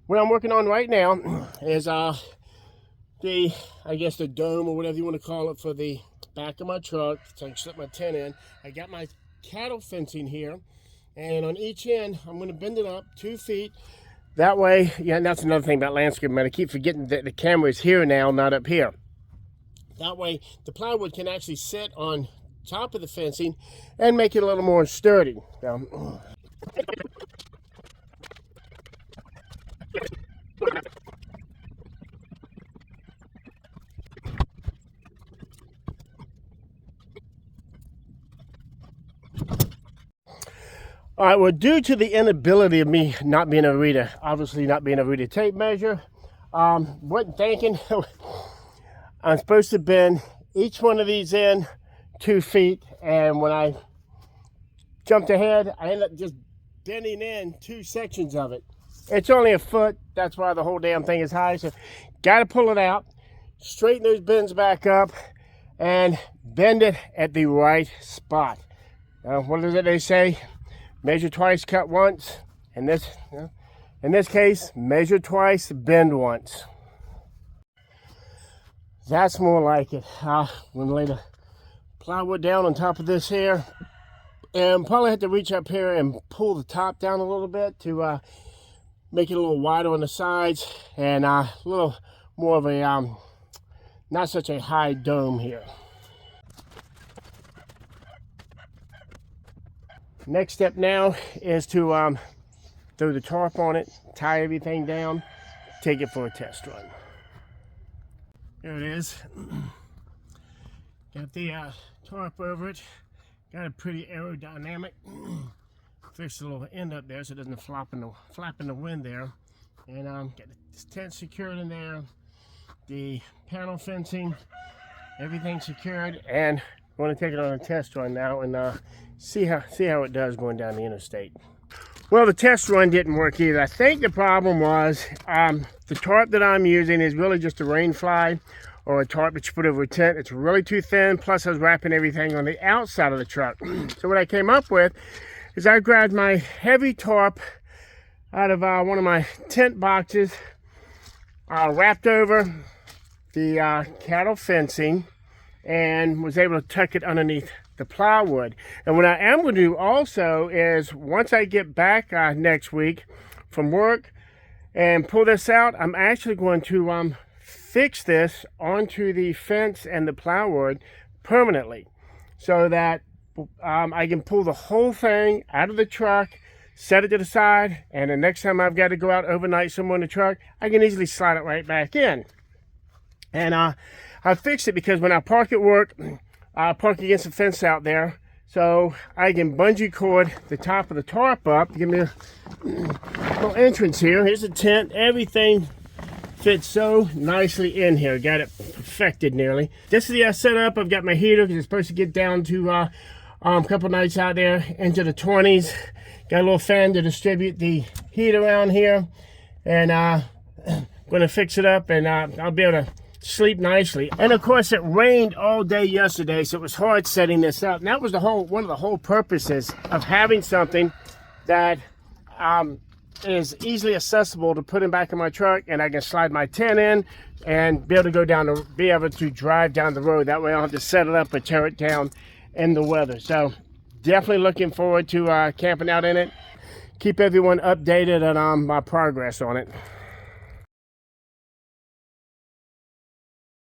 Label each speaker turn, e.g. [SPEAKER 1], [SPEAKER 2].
[SPEAKER 1] What I'm working on right now is I guess the dome or whatever you want to call it for the back of my truck. So I can slip my tent in. I got my cattle fencing here, and on each end I'm going to bend it up 2 feet. That way, yeah, and that's another thing about landscaping, man. I keep forgetting that the camera is here now, not up here. That way the plywood can actually sit on top of the fencing and make it a little more sturdy. All right, well, due to the inability of me not being able to read obviously not being able to read a tape measure, wasn't thinking I'm supposed to bend each one of these in 2 feet, and when I jumped ahead, I ended up just bending in 2 sections of it. It's only a foot, that's why the whole damn thing is high, so got to pull it out, straighten those bends back up, and bend it at the right spot. What is it they say? Measure twice, cut once. In this case, measure twice, bend once. That's more like it. I'm going to lay the plywood down on top of this here, and probably have to reach up here and pull the top down a little bit to make it a little wider on the sides and a little more of a not such a high dome here. Next step now is to throw the tarp on it, tie everything down, take it for a test run. There it is. Got the tarp over it. Got a pretty aerodynamic. Fixed the little end up there so it doesn't flap in the wind there. And got the tent secured in there. The panel fencing, everything secured, and I'm going to take it on a test run now and see how it does going down the interstate. Well, the test run didn't work either. I think the problem was the tarp that I'm using is really just a rain fly or a tarp that you put over a tent. It's really too thin, plus I was wrapping everything on the outside of the truck. So what I came up with is I grabbed my heavy tarp out of one of my tent boxes, wrapped over the cattle fencing, and was able to tuck it underneath the plywood. And what I am going to do also is, once I get back next week from work and pull this out, I'm actually going to fix this onto the fence and the plywood permanently, so that I can pull the whole thing out of the truck, set it to the side, and the next time I've got to go out overnight somewhere in the truck, I can easily slide it right back in. And I fixed it because when I park at work, I park against the fence out there, so I can bungee cord the top of the tarp up. Give me a little entrance here. Here's the tent. Everything fits so nicely in here. Got it perfected nearly. This is the setup. I've got my heater because it's supposed to get down to a couple nights out there into the 20s. Got a little fan to distribute the heat around here, and I'm going to fix it up, and I'll be able to sleep nicely. And of course, it rained all day yesterday, so it was hard setting this up. And that was one of the whole purposes of having something that is easily accessible to put in back in my truck, and I can slide my tent in and be able to be able to drive down the road. That way I don't have to set it up or tear it down in the weather. So definitely looking forward to camping out in it. Keep everyone updated on my progress on it.